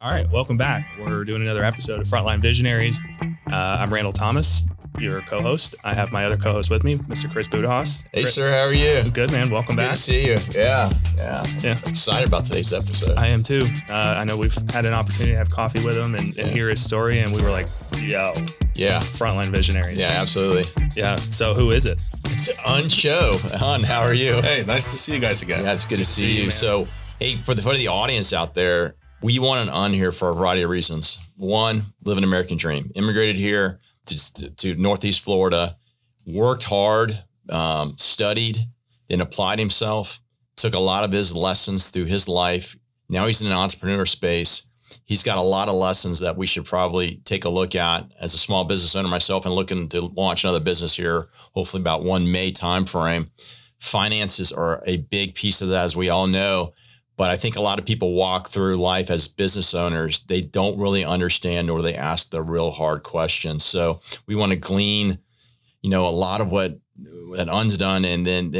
All right, welcome back. We're doing another episode of Frontline Visionaries. I'm Randall Thomas, your co-host. I have my other co-host with me, Mr. Chris Budahas. Hey, sir, how are you? Good, man. Welcome back. Good to see you. Yeah. I'm excited about today's episode. I am too. I know we've had an opportunity to have coffee with him and hear his story, and we were like, yo. Yeah. Frontline Visionaries. Yeah, absolutely. Yeah. So who is it? It's Eun Cho. Eun, how are you? Hey, nice to see you guys again. Yeah, it's good to see you. So, hey, for the audience out there, we want an Eun here for a variety of reasons. One, live an American dream. Immigrated here to Northeast Florida, worked hard, studied, then applied himself, took a lot of his lessons through his life. Now he's in an entrepreneur space. He's got a lot of lessons that we should probably take a look at as a small business owner myself and looking to launch another business here, hopefully about 1 May timeframe. Finances are a big piece of that, as we all know. But I think a lot of people walk through life as business owners. They don't really understand or they ask the real hard questions. So we want to glean, a lot of what Eun's done and then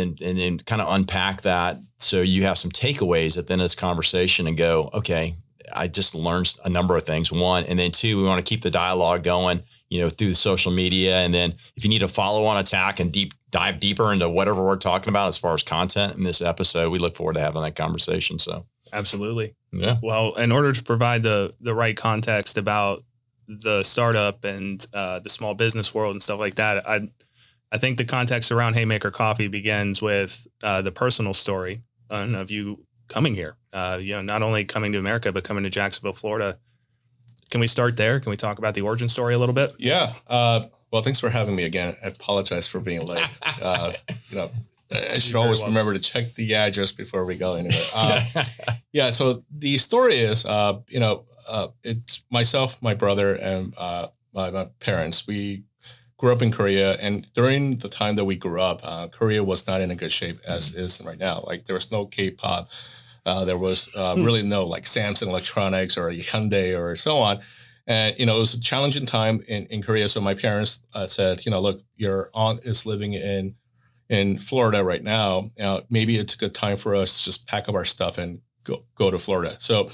kind of unpack that. So you have some takeaways at the end of this conversation and go, okay, I just learned a number of things. One, and then two, we want to keep the dialogue going, through the social media. And then if you need a follow-on attack and dive deeper into whatever we're talking about as far as content in this episode, we look forward to having that conversation. So absolutely. Yeah. Well, in order to provide the right context about the startup and the small business world and stuff like that, I think the context around Haymaker Coffee begins with the personal story of you coming here. Not only coming to America, but coming to Jacksonville, Florida. Can we start there? Can we talk about the origin story a little bit? Yeah. Well, thanks for having me again. I apologize for being late. I should always remember to check the address before we go anywhere. So the story is, it's myself, my brother, and my parents. We grew up in Korea, and during the time that we grew up, Korea was not in a good shape as it is right now. Like there was no K-pop. There was really no like Samsung Electronics or Hyundai or so on. And, it was a challenging time in Korea. So my parents said, look, your aunt is living in Florida right now. Maybe it's a good time for us to just pack up our stuff and go to Florida. So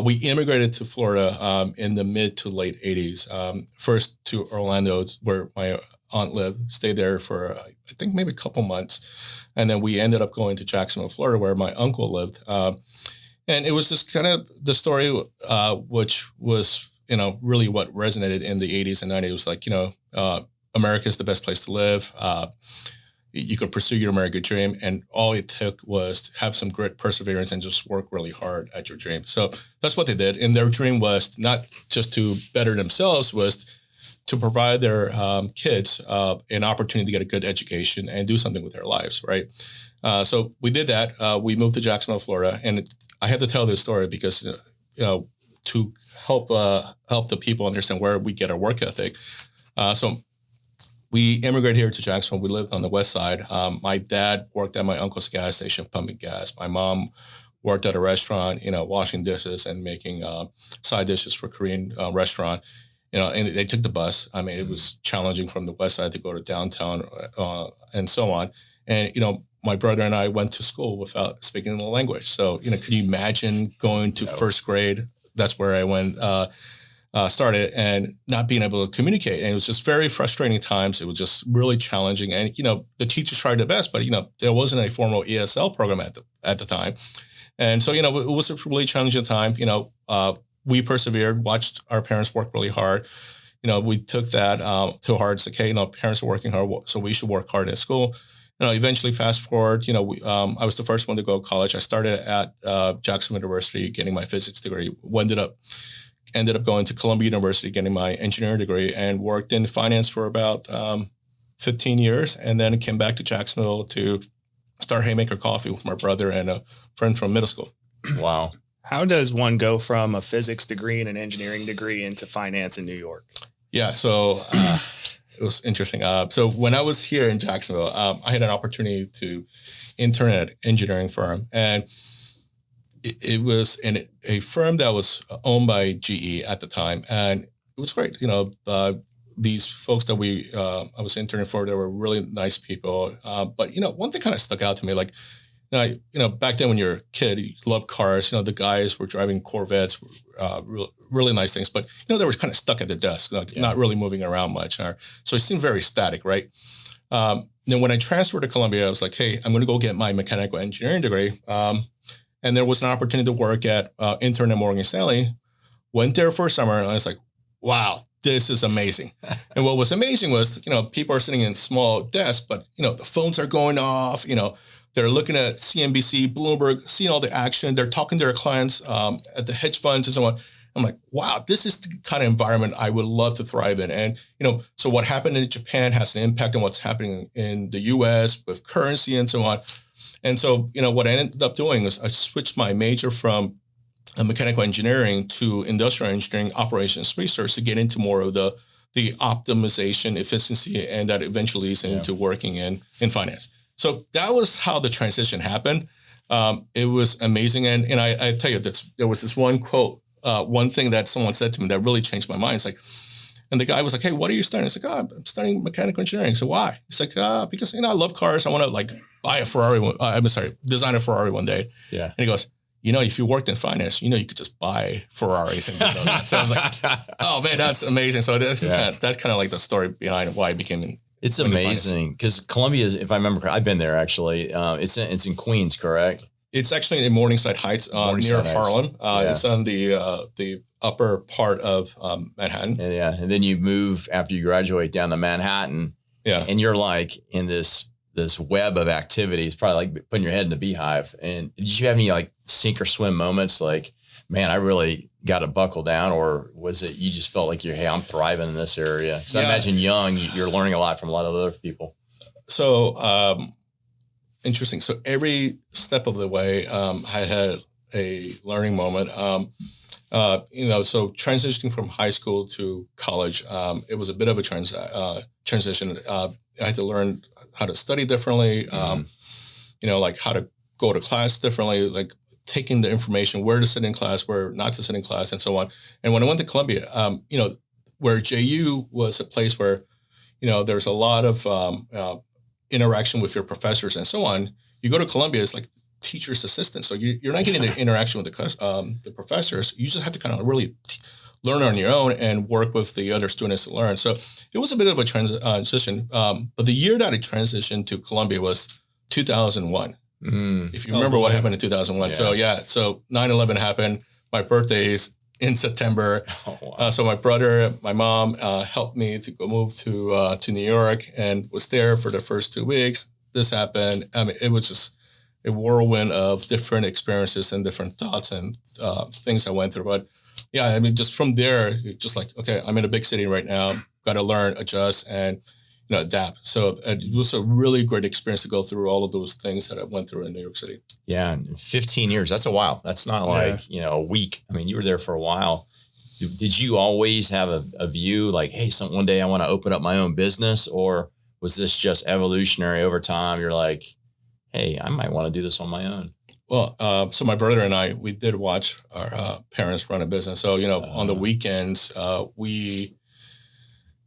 we immigrated to Florida in the mid to late 80s. First to Orlando, where my aunt lived, stayed there for, I think, maybe a couple months. And then we ended up going to Jacksonville, Florida, where my uncle lived. And it was just kind of the story, which was, really what resonated in the 80s and 90s. It was like, America is the best place to live. You could pursue your American dream. And all it took was to have some grit, perseverance, and just work really hard at your dream. So that's what they did. And their dream was not just to better themselves, was to provide their kids an opportunity to get a good education and do something with their lives, right? So we did that. We moved to Jacksonville, Florida, and I have to tell this story because to help the people understand where we get our work ethic. So we immigrated here to Jacksonville. We lived on the west side. My dad worked at my uncle's gas station pumping gas. My mom worked at a restaurant, washing dishes and making side dishes for Korean restaurant. And they took the bus. I mean, it was challenging from the west side to go to downtown and so on. And, my brother and I went to school without speaking the language. So, could you imagine going to first grade? That's where I went, started, and not being able to communicate. And it was just very frustrating times. It was just really challenging. And, the teachers tried their best, but, there wasn't a formal ESL program at the time. And so, it was a really challenging time. We persevered, watched our parents work really hard. We took that to heart. It's okay, parents are working hard, so we should work hard at school. Eventually fast forward, I was the first one to go to college. I started at Jacksonville University getting my physics degree. Ended up going to Columbia University getting my engineering degree and worked in finance for about 15 years. And then came back to Jacksonville to start Haymaker Coffee with my brother and a friend from middle school. Wow. How does one go from a physics degree and an engineering degree into finance in New York? Yeah, so it was interesting. So when I was here in Jacksonville, I had an opportunity to intern at an engineering firm. And it was in a firm that was owned by GE at the time. And it was great. These folks that I was interning for, they were really nice people. But, one thing kind of stuck out to me, like, back then when you're a kid, you love cars. The guys were driving Corvettes, really nice things, but they were kind of stuck at the desk, not really moving around much. So it seemed very static, right? Then when I transferred to Columbia, I was like, hey, I'm going to go get my mechanical engineering degree. And there was an opportunity to work at intern at Morgan Stanley. Went there for a summer, and I was like, wow, this is amazing. And what was amazing was, people are sitting in small desks, but, the phones are going off, they're looking at CNBC, Bloomberg, seeing all the action. They're talking to their clients at the hedge funds and so on. I'm like, wow, this is the kind of environment I would love to thrive in. And, so what happened in Japan has an impact on what's happening in the US with currency and so on. And so, what I ended up doing was I switched my major from mechanical engineering to industrial engineering operations research to get into more of the optimization, efficiency, and that eventually leads into working in finance. So that was how the transition happened. It was amazing. And I tell you, there was this one quote, one thing that someone said to me that really changed my mind. It's like, and the guy was like, hey, what are you studying? I was like, I'm studying mechanical engineering. So why? He's like, because, I love cars. I want to buy a Ferrari. Design a Ferrari one day. Yeah. And he goes, if you worked in finance, you could just buy Ferraris and do that. So I was like, oh man, that's amazing. So that's kind of like the story behind why I became It's amazing because Columbia, if I remember correctly, I've been there actually. It's in Queens, correct? It's actually in Morningside Heights, near Harlem. It's on the upper part of Manhattan. Yeah, and then you move after you graduate down to Manhattan. Yeah, and you're like in this web of activities, probably like putting your head in a beehive. And did you have any like sink or swim moments? Like, man, I really got to buckle down, or was it you just felt like hey, I'm thriving in this area? Because I imagine young, you're learning a lot from a lot of other people. So interesting. So every step of the way, I had a learning moment. So transitioning from high school to college, it was a bit of a transition. I had to learn how to study differently, like how to go to class differently, like taking the information, where to sit in class, where not to sit in class, and so on. And when I went to Columbia, where JU was a place where, there's a lot of interaction with your professors and so on. You go to Columbia, it's like teacher's assistant. So you're not getting the interaction with the professors. You just have to kind of really learn on your own and work with the other students to learn. So it was a bit of a transition. But the year that I transitioned to Columbia was 2001. If you remember what happened in 2001. Yeah. So 9/11 happened. My birthday is in September. Oh, wow. So my brother, my mom helped me to go move to New York and was there for the first 2 weeks. This happened. I mean, it was just a whirlwind of different experiences and different thoughts and things I went through. But yeah, I mean, just from there, just like, okay, I'm in a big city right now. Got to learn, adjust, and adapt. So it was a really great experience to go through all of those things that I went through in New York City. Yeah, 15 years. That's a while. That's not like, a week. I mean, you were there for a while. Did you always have a view like, hey, one day I want to open up my own business? Or was this just evolutionary over time? You're like, hey, I might want to do this on my own. Well, so my brother and I, we did watch our parents run a business. So, on the weekends, we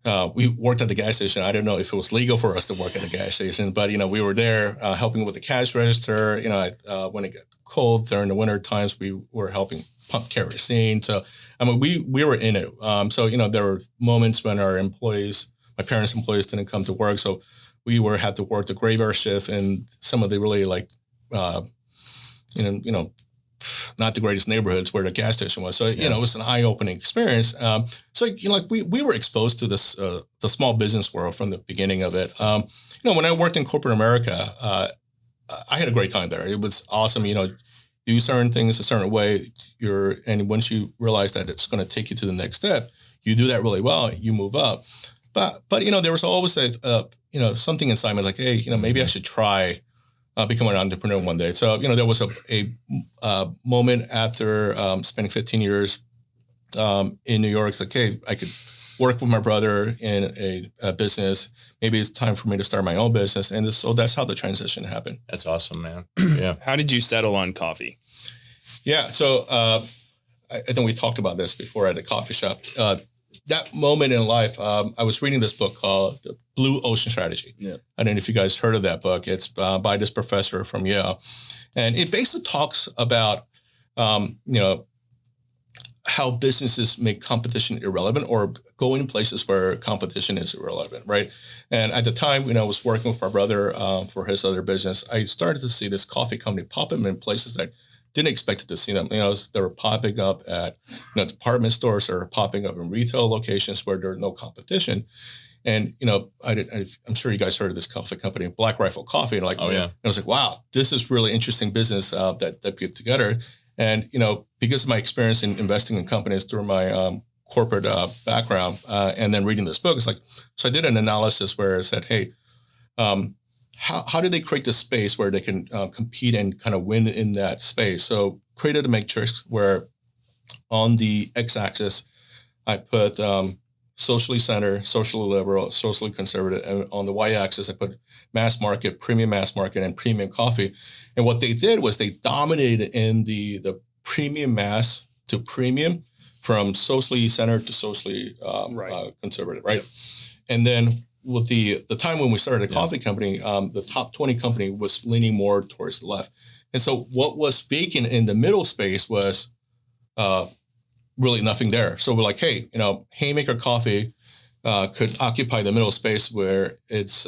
worked at the gas station. I don't know if it was legal for us to work at the gas station, but, we were there helping with the cash register. When it got cold during the winter times, we were helping pump kerosene. So, I mean, we were in it. So, there were moments when my parents' employees didn't come to work. So we had to work the graveyard shift and some of the really not the greatest neighborhoods where the gas station was. So, it was an eye-opening experience. We were exposed to this, the small business world from the beginning of it. When I worked in corporate America, I had a great time there. It was awesome. Do certain things a certain way. And once you realize that it's going to take you to the next step, you do that really well, you move up. But there was always something inside me like, hey, maybe I should try become an entrepreneur one day. So, there was a moment after spending 15 years in New York. It's like, hey, I could work with my brother in a business. Maybe it's time for me to start my own business. And so that's how the transition happened. That's awesome, man. Yeah. How did you settle on coffee? Yeah. So I think we talked about this before at the coffee shop. that moment in life, I was reading this book called The Blue Ocean Strategy. Yeah. I don't know if you guys heard of that book. It's by this professor from Yale. And it basically talks about, how businesses make competition irrelevant or go in places where competition is irrelevant, right? And at the time, I was working with my brother for his other business, I started to see this coffee company pop up in places that didn't expect to see them. They were popping up at department stores or popping up in retail locations where there's no competition. And, I'm sure you guys heard of this coffee company, Black Rifle Coffee. And I was like, wow, this is really interesting business that put together. And, because of my experience in investing in companies through my corporate background and then reading this book, so I did an analysis where I said, hey, how do they create the space where they can compete and kind of win in that space? So created a matrix where on the x-axis, I put socially centered, socially liberal, socially conservative. And on the y-axis, I put mass market, and premium coffee. And what they did was they dominated in the premium mass to premium from socially centered to socially conservative, right? And then with the time when we started a coffee company, the top 20 company was leaning more towards the left. And so what was vacant in the middle space was really nothing there. So we're like, hey, Haymaker Coffee could occupy the middle space where it's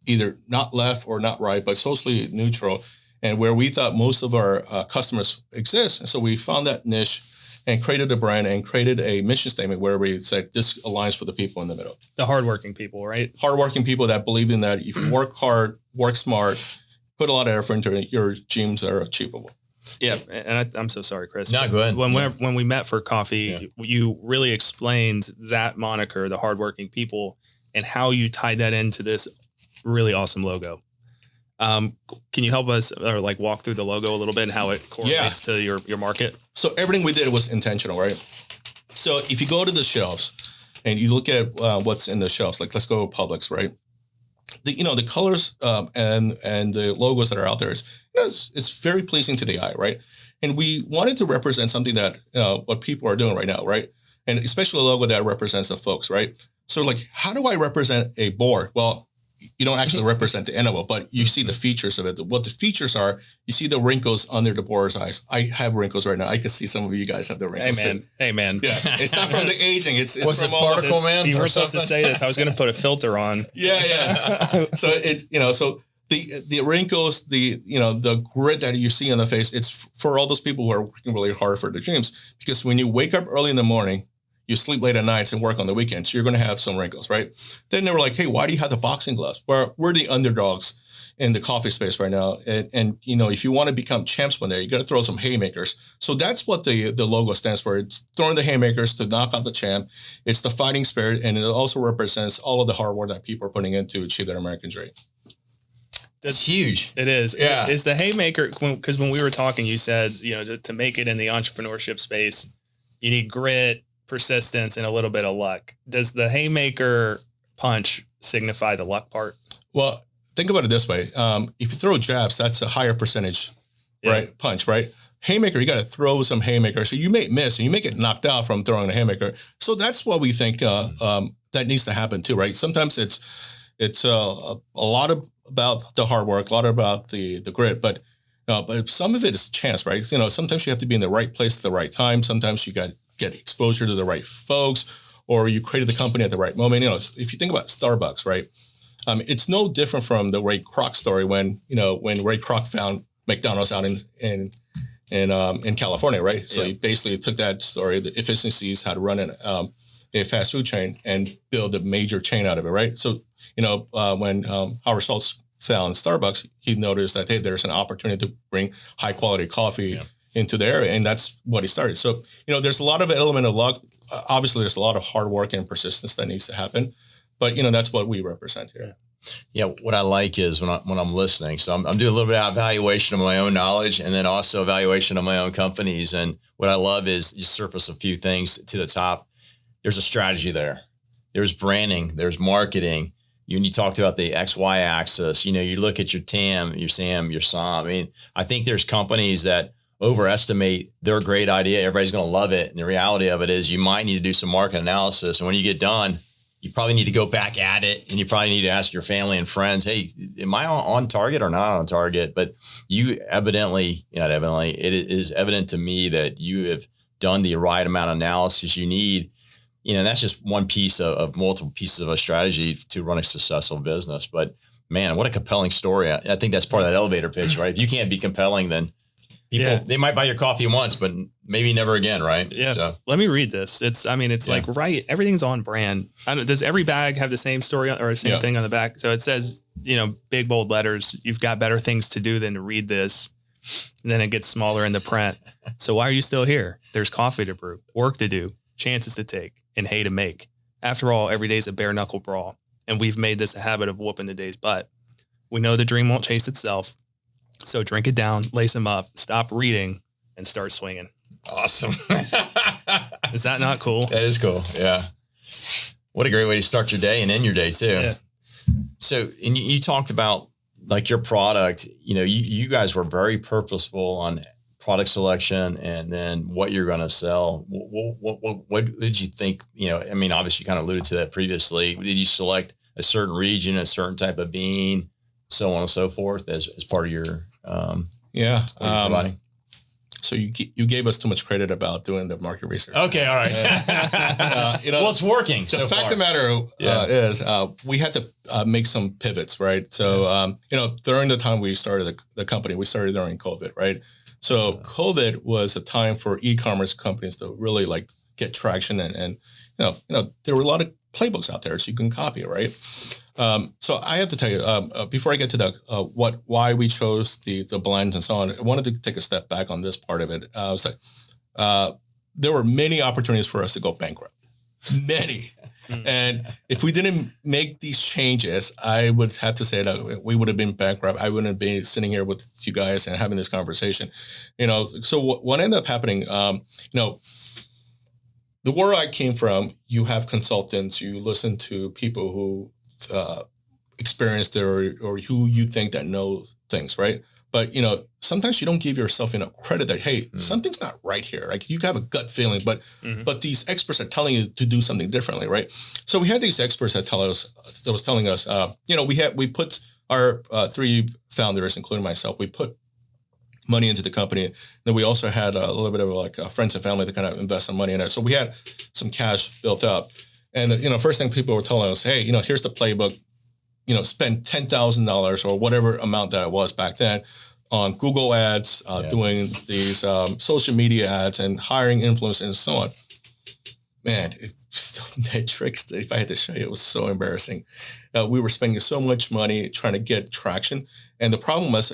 either not left or not right, but socially neutral, and where we thought most of our customers exist. And so we found that niche and created a brand and created a mission statement where we said, this aligns for the people in the middle. The hardworking people, right? Hardworking people that believe in that if you work hard, work smart, put a lot of effort into it, your dreams are achievable. Yeah, and I'm so sorry, Chris. No, go ahead. When we met for coffee, you really explained that moniker, the hardworking people, and how you tied that into this really awesome logo. Can you help us or walk through the logo a little bit and how it correlates to your market? So everything we did was intentional, right? So if you go to the shelves and you look at what's in the shelves, let's go to Publix, right? The colors and the logos that are out there it's very pleasing to the eye, right? And we wanted to represent something that what people are doing right now, right? And especially a logo that represents the folks, right? So how do I represent a board? Well, you don't actually represent the animal, but you see the features of it. What the features are, you see the wrinkles under the boar's eyes. I have wrinkles right now. I can see some of you guys have the wrinkles too. Hey, man. Yeah, it's not from the aging. It's What's from it, all particle man? You were supposed to say this. I was going to put a filter on. Yeah. So so the wrinkles, the grit that you see on the face, it's for all those people who are working really hard for their dreams. Because when you wake up early in the morning, you sleep late at nights and work on the weekends, you're going to have some wrinkles, right? Then they were like, hey, why do you have the boxing gloves? We're the underdogs in the coffee space right now. And if you want to become champs one day, you got to throw some haymakers. So that's what the logo stands for. It's throwing the haymakers to knock out the champ. It's the fighting spirit. And it also represents all of the hard work that people are putting in to achieve their American dream. That's huge. It is. Yeah. Is the Haymaker, because when we were talking, you said, to make it in the entrepreneurship space, you need grit, persistence, and a little bit of luck. Does the Haymaker punch signify the luck part? Well, think about it this way. If you throw jabs, that's a higher percentage, right? Punch, right? Haymaker, you got to throw some haymaker. So you may miss and you may get knocked out from throwing a haymaker. So that's what we think that needs to happen too, right? Sometimes it's a lot about the hard work, a lot about the grit, but some of it is chance, right? Sometimes you have to be in the right place at the right time. Sometimes you got to get exposure to the right folks, or you created the company at the right moment. If you think about Starbucks, right? It's no different from the Ray Kroc story when Ray Kroc found McDonald's out in California, right? So he basically took that story, the efficiencies, how to run a fast food chain, and build a major chain out of it, right? So when Howard Schultz found Starbucks, he noticed that hey, there's an opportunity to bring high quality coffee into the area, and that's what he started. So there's a lot of element of luck. Obviously, there's a lot of hard work and persistence that needs to happen, but that's what we represent here. Yeah, what I like is when I'm listening. So I'm doing a little bit of evaluation of my own knowledge, and then also evaluation of my own companies. And what I love is you surface a few things to the top. There's a strategy there. There's branding. There's marketing. You talked about the XY axis. You look at your TAM, your SAM, your SOM. I mean, I think there's companies that overestimate their great idea. Everybody's going to love it. And the reality of it is you might need to do some market analysis. And when you get done, you probably need to go back at it, and you probably need to ask your family and friends, hey, am I on target or not on target? But you it is evident to me that you have done the right amount of analysis you need. And that's just one piece of multiple pieces of a strategy to run a successful business. But man, what a compelling story. I think that's part of that elevator pitch, right? If you can't be compelling, then people, they might buy your coffee once, but maybe never again, right? Yeah. So. Let me read this. It's like, right. Everything's on brand. Does every bag have the same story or the same thing on the back? So it says, big bold letters, you've got better things to do than to read this. And then it gets smaller in the print. So why are you still here? There's coffee to brew, work to do, chances to take, and hay to make. After all, every day's a bare knuckle brawl. And we've made this a habit of whooping the day's butt. We know the dream won't chase itself. So drink it down, lace them up, stop reading, and start swinging. Awesome. Is that not cool? That is cool. Yeah. What a great way to start your day and end your day too. Yeah. So, and you talked about like your product, you guys were very purposeful on product selection and then what you're going to sell. What did you think? Obviously you kind of alluded to that previously. Did you select a certain region, a certain type of bean, so on and so forth as part of your, so you gave us too much credit about doing the market research. Okay. All right. Well, it's working. The fact of the matter is we had to make some pivots, right? So, during the time we started the company, we started during COVID, right? So COVID was a time for e-commerce companies to really like get traction and there were a lot of playbooks out there so you can copy it, right? So I have to tell you, before I get to the why we chose the blends and so on, I wanted to take a step back on this part of it. I was like, there were many opportunities for us to go bankrupt, many. And if we didn't make these changes, I would have to say that we would have been bankrupt. I wouldn't be sitting here with you guys and having this conversation. So what ended up happening, the where I came from, you have consultants, you listen to people who experienced it or who you think that know things, right? But, sometimes you don't give yourself enough credit that, hey, something's not right here. Like you have a gut feeling, but these experts are telling you to do something differently, right? So we had these experts that was telling us, we put our three founders, including myself, we put money into the company. Then we also had a little bit of like friends and family to kind of invest some money in it. So we had some cash built up. And, first thing people were telling us, hey, here's the playbook, spend $10,000 or whatever amount that it was back then on Google ads, doing these social media ads and hiring influencers and so on. Man, the metrics, if I had to show you, it was so embarrassing. We were spending so much money trying to get traction. And the problem was,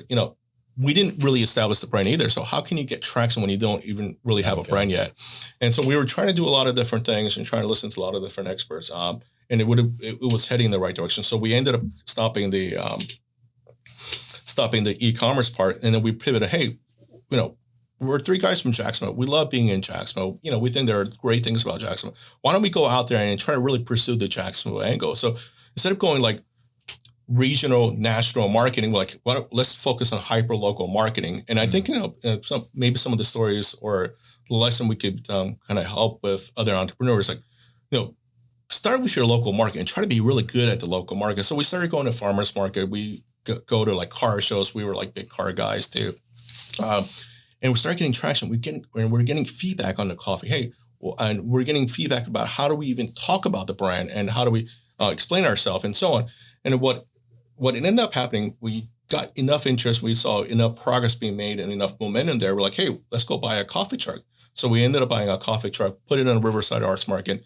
we didn't really establish the brand either. So how can you get traction when you don't even really have a brand yet? And so we were trying to do a lot of different things and trying to listen to a lot of different experts. And it was heading in the right direction. So we ended up stopping the e-commerce part. And then we pivoted, hey, we're three guys from Jacksonville. We love being in Jacksonville. We think there are great things about Jacksonville. Why don't we go out there and try to really pursue the Jacksonville angle? So instead of going like regional, national marketing, let's focus on hyper local marketing. And I think, maybe some of the stories or the lesson we could kind of help with other entrepreneurs, start with your local market and try to be really good at the local market. So we started going to farmers market. We go to like car shows. We were like big car guys too. And we started getting traction. We're getting feedback on the coffee. Hey, and we're getting feedback about how do we even talk about the brand and how do we explain ourselves and so on. And what ended up happening, we got enough interest. We saw enough progress being made and enough momentum there. We're like, hey, let's go buy a coffee truck. So we ended up buying a coffee truck, put it on Riverside Arts Market.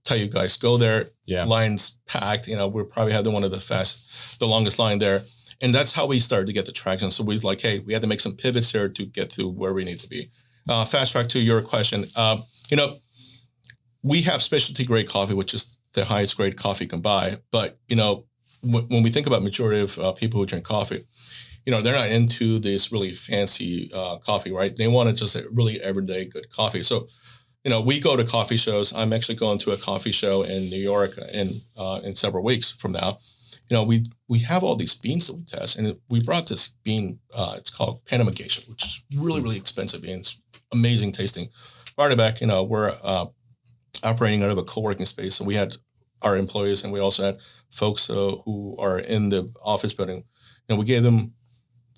Tell you guys, go there. Yeah. Lines packed. We probably had one of the longest line there. And that's how we started to get the traction. So we was like, hey, we had to make some pivots here to get to where we need to be. Fast track to your question. We have specialty grade coffee, which is the highest grade coffee you can buy. But, when we think about majority of people who drink coffee, they're not into this really fancy coffee, right? They want to just a really everyday good coffee. So, we go to coffee shows. I'm actually going to a coffee show in New York in several weeks from now. we have all these beans that we test, and we brought this bean. It's called Panama Geisha, which is really, really expensive beans, amazing tasting. Brought it back. We're operating out of a co-working space, so we had our employees, and we also had folks who are in the office building. We gave them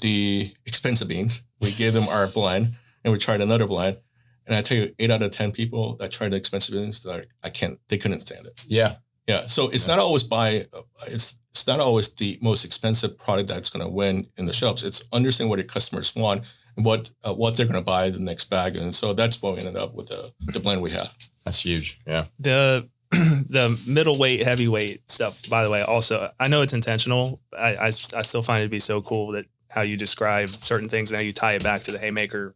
the expensive beans. We gave them our blend, and we tried another blend. And I tell you, 8 out of 10 people that tried the expensive beans, they couldn't stand it. Yeah. Yeah. So it's not always it's not always the most expensive product that's going to win in the shelves. It's understanding what your customers want and what they're going to buy the next bag. And so that's what we ended up with the blend we have. That's huge. Yeah. The middleweight, heavyweight stuff, by the way, also, I know it's intentional. I still find it to be so cool that how you describe certain things and how you tie it back to the Haymaker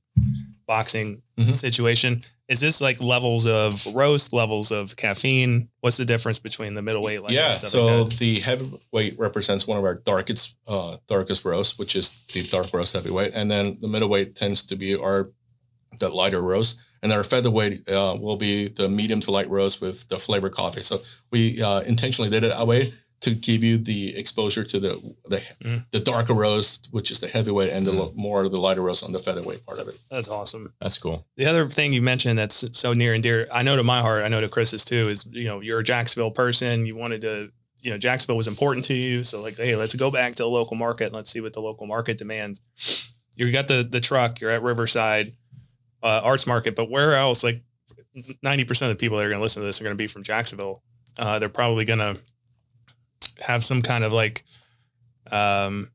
boxing situation. Is this like levels of roast, levels of caffeine? What's the difference between the middleweight? So the heavyweight represents one of our darkest roast, which is the dark roast heavyweight. And then the middleweight tends to be the lighter roast. And our featherweight will be the medium to light roast with the flavored coffee. So we intentionally did it that way to give you the exposure to the darker roast, which is the heavyweight, and the more of the lighter roast on the featherweight part of it. That's awesome. That's cool. The other thing you mentioned that's so near and dear, I know to my heart, I know to Chris's too, is, you're a Jacksonville person. You wanted to, Jacksonville was important to you. So like, hey, let's go back to the local market and let's see what the local market demands. You got the truck, you're at Riverside Arts Market, but where else? Like 90% of the people that are going to listen to this are going to be from Jacksonville. They're probably going to have some kind of like, what's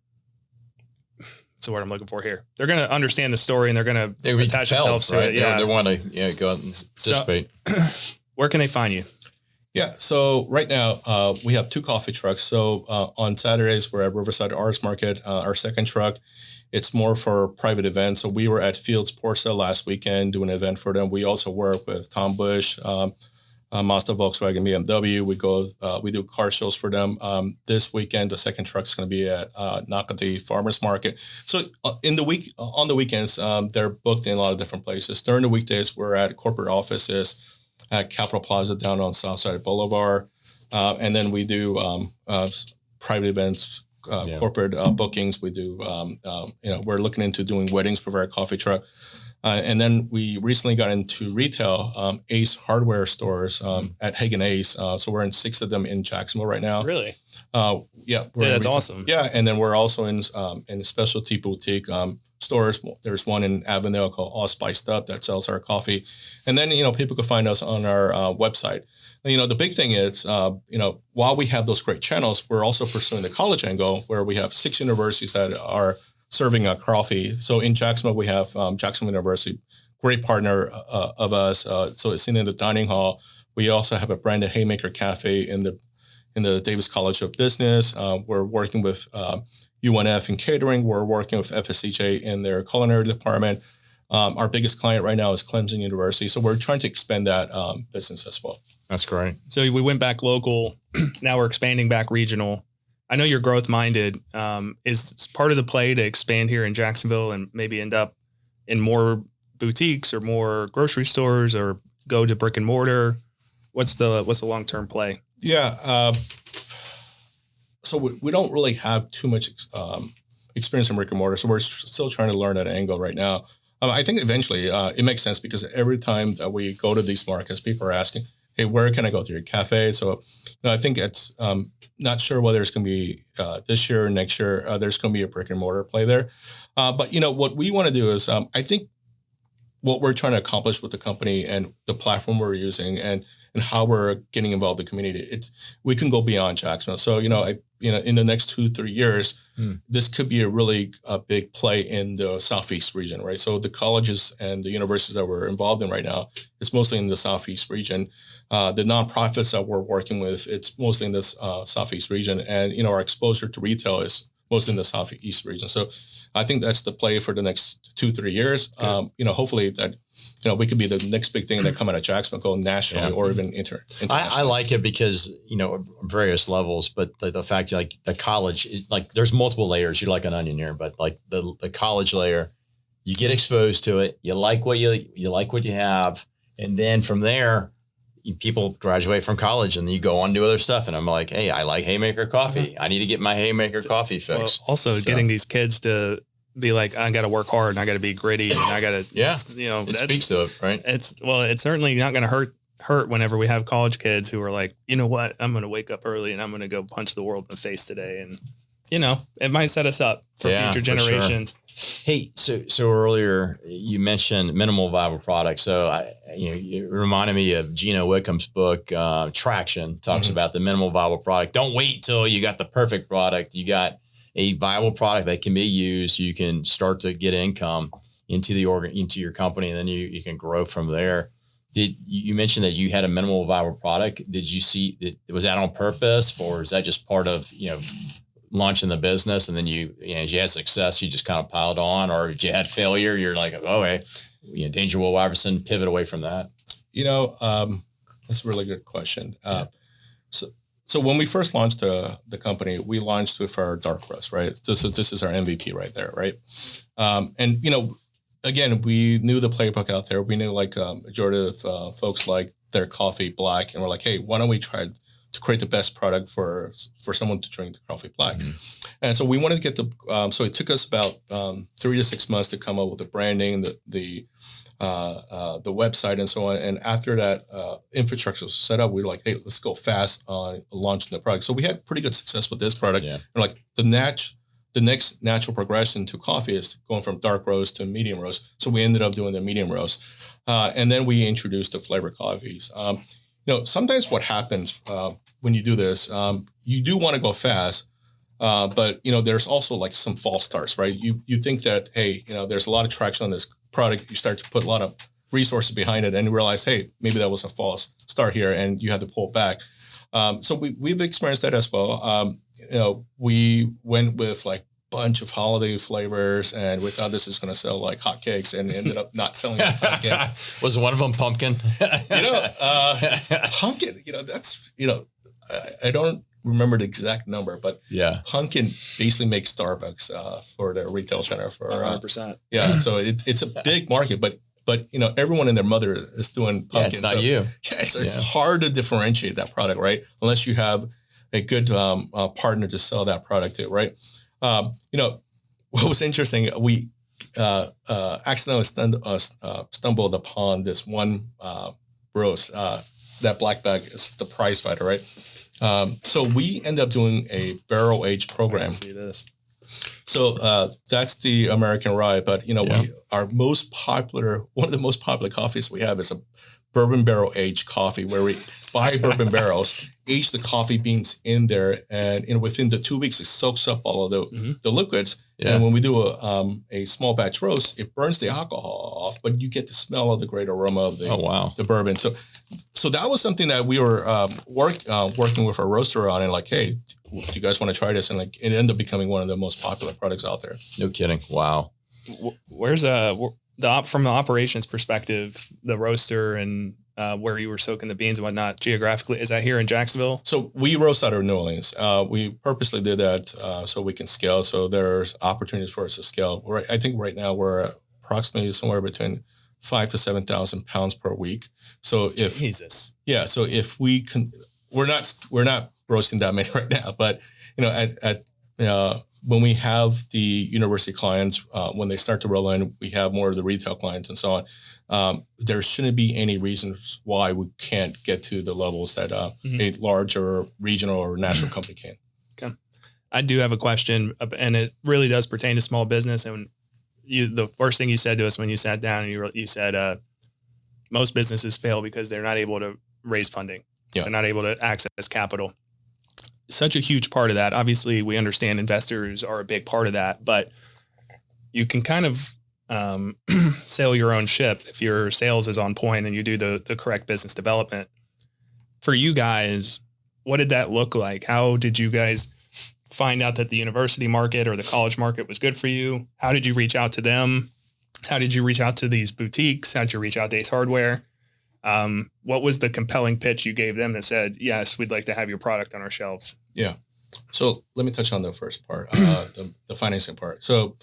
the word I'm looking for here? They're going to understand the story and they're going to attach themselves to it. Yeah. They want to go out and participate. So, where can they find you? Yeah. So right now we have 2 coffee trucks. So on Saturdays, we're at Riverside Arts Market. Our second truck, it's more for private events. So we were at Fields Porsa last weekend doing an event for them. We also work with Tom Bush, Mazda, Volkswagen, BMW. We do car shows for them. This weekend, the second truck's going to be at Nacatee Farmers Market. So on the weekends, they're booked in a lot of different places. During the weekdays, we're at corporate offices at Capitol Plaza down on Southside Boulevard, and then we do private events, corporate bookings. We do. We're looking into doing weddings with our coffee truck. And then we recently got into retail, Ace hardware stores at Hagen Ace. So we're in 6 of them in Jacksonville right now. Really? Yeah, that's awesome. Yeah, and then we're also in specialty boutique stores. There's one in Avondale called All Spiced Up that sells our coffee. And then, people can find us on our website. And, the big thing is, while we have those great channels, we're also pursuing the college angle where we have 6 universities that are serving a coffee. So in Jacksonville, we have Jacksonville University, great partner of us. So it's in the dining hall. We also have a branded Haymaker Cafe in the Davis College of Business. We're working with UNF in catering. We're working with FSCJ in their culinary department. Our biggest client right now is Clemson University. So we're trying to expand that business as well. That's great. So we went back local. Now we're expanding back regional. I know you're growth minded. Is part of the play to expand here in Jacksonville and maybe end up in more boutiques or more grocery stores or go to brick and mortar? What's the long-term play? Yeah. So we don't really have too much experience in brick and mortar. So we're still trying to learn that angle right now. I think eventually it makes sense because every time that we go to these markets, people are asking, hey, where can I go to your cafe? So I think it's not sure whether it's going to be this year or next year. There's going to be a brick and mortar play there. But, what we want to do is I think what we're trying to accomplish with the company and the platform we're using and how we're getting involved in the community, we can go beyond Jacksonville. So, in the next 2-3 years, this could be a really big play in the Southeast region, right? So the colleges and the universities that we're involved in right now, it's mostly in the Southeast region. The nonprofits that we're working with, it's mostly in this Southeast region. And, our exposure to retail is mostly in the Southeast region. So I think that's the play for the next 2-3 years. Hopefully that, we could be the next big thing that come out of Jacksonville, go nationally or even internationally. I like it because, various levels, but the fact like the college, like there's multiple layers. You're like an onion here, but like the college layer, you get exposed to it. You like what you have. And then from there, people graduate from college and you go on to other stuff. And I'm like, hey, I like Haymaker Coffee. I need to get my Haymaker Coffee fix. Well, also getting these kids to be like, I got to work hard and I got to be gritty and I got to, it speaks to it, right? It's certainly not going to hurt whenever we have college kids who are like, you know what, I'm going to wake up early and I'm going to go punch the world in the face today. And, it might set us up for future generations. Sure. Hey, so earlier you mentioned minimal viable product. So you reminded me of Gino Wickham's book, Traction, talks about the minimal viable product. Don't wait till you got the perfect product. You got a viable product that can be used. You can start to get income into your company, and then you can grow from there. You mentioned that you had a minimal viable product? Did you see was that on purpose, or is that just part of launching the business, and then as you had success, you just kind of piled on, or if you had failure, you're like, oh, hey, Danger Will Iverson, pivot away from that? That's a really good question. So when we first launched the company, we launched with our dark roast, right? So this is our MVP right there, right? And again, we knew the playbook out there. We knew majority of folks like their coffee black, and we're like, hey, why don't we try to create the best product for someone to drink the coffee black? And so we wanted to get so it took us about 3 to 6 months to come up with the branding, the website, and so on. And after that infrastructure was set up, we were like, hey, let's go fast on launching the product. So we had pretty good success with this product. Yeah. And like the next natural progression to coffee is going from dark roast to medium roast. So we ended up doing the medium roast. And then we introduced the flavor coffees. Sometimes what happens when you do this, you do want to go fast, but there's also like some false starts, right? You think that, hey, there's a lot of traction on this product. You start to put a lot of resources behind it, and you realize, hey, maybe that was a false start here, and you have to pull back. So we've experienced that as well. We went with like bunch of holiday flavors, and we thought this is going to sell like hotcakes, and ended up not selling like hotcakes. Was one of them pumpkin? Pumpkin. That's I don't remember the exact number, but pumpkin basically makes Starbucks for their retail channel for 100%. So it's a big market, but everyone and their mother is doing pumpkin. Yeah, it's not you. It's hard to differentiate that product, right? Unless you have a good partner to sell that product to, right? What was interesting, we accidentally stumbled upon this one roast. That black bag is the prize fighter, right? So we end up doing a barrel age program. I see this. So that's the American rye, but one of the most popular coffees we have is a bourbon barrel aged coffee, where we buy bourbon barrels, age the coffee beans in there, and within the 2 weeks it soaks up all of the liquids. Yeah. And when we do a small batch roast, it burns the alcohol off, but you get the smell of the great aroma of the bourbon. So that was something that we were working with our roaster on, and like, hey, do you guys want to try this? And like, it ended up becoming one of the most popular products out there. No kidding. Wow. Where's from the operations perspective, the roaster and where you were soaking the beans and whatnot geographically, is that here in Jacksonville? So we roast out of New Orleans. We purposely did that so we can scale. So there's opportunities for us to scale. I think right now we're approximately somewhere between 5,000 to 7,000 pounds per week. So so if we can, we're not roasting that many right now, but when we have the university clients, when they start to roll in, we have more of the retail clients and so on. There shouldn't be any reasons why we can't get to the levels that a large or regional or national company can. Okay. I do have a question, and it really does pertain to small business. And the first thing you said to us when you sat down, and you said most businesses fail because they're not able to raise funding. Yeah. They're not able to access capital. Such a huge part of that. Obviously, we understand investors are a big part of that, but you can kind of sail your own ship if your sales is on point and you do the correct business development. For you guys, what did that look like? How did you guys find out that the university market or the college market was good for you? How did you reach out to them? How did you reach out to these boutiques? How did you reach out to Ace Hardware? What was the compelling pitch you gave them that said, yes, we'd like to have your product on our shelves? Yeah. So let me touch on the first part, the financing part. So,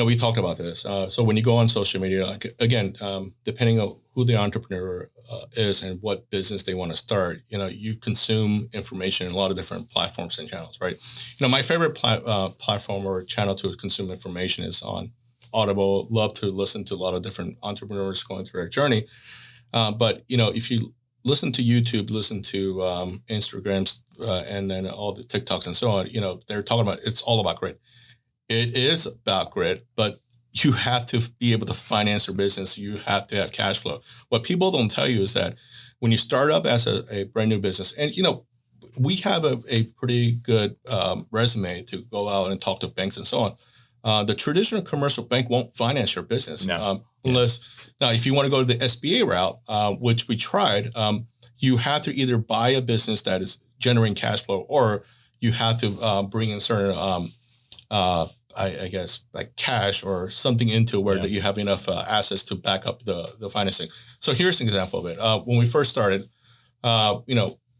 we talked about this. So when you go on social media, like, again, depending on who the entrepreneur is and what business they want to start, you consume information in a lot of different platforms and channels, right? My favorite platform or channel to consume information is on Audible. Love to listen to a lot of different entrepreneurs going through their journey. But, if you listen to YouTube, listen to Instagrams, and then all the TikToks and so on, they're talking about it's all about grit. It is about grit, but you have to be able to finance your business. You have to have cash flow. What people don't tell you is that when you start up as a brand new business, and, we have a pretty good resume to go out and talk to banks and so on. The traditional commercial bank won't finance your business unless, now, if you want to go to the SBA route, which we tried, you have to either buy a business that is generating cash flow, or you have to bring in certain I guess like cash or something into where that you have enough assets to back up the financing. So here's an example of it. When we first started,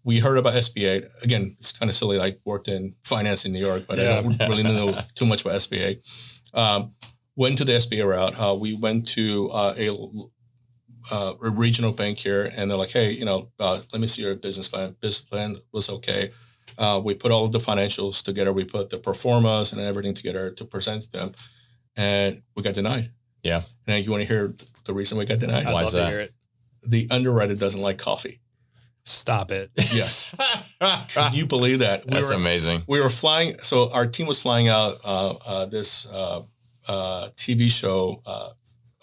we heard about SBA. Again, it's kind of silly. I worked in finance in New York, but I don't really know too much about SBA. Went to the SBA route. We went to a regional bank here, and they're like, hey, let me see your business plan. Business plan was okay. We put all of the financials together. We put the pro formas and everything together to present to them, and we got denied. Yeah. And you want to hear the reason we got denied? I'd love to hear it. The underwriter doesn't like coffee. Stop it. Yes. Can you believe that? That's amazing. We were flying. So our team was flying out this TV show,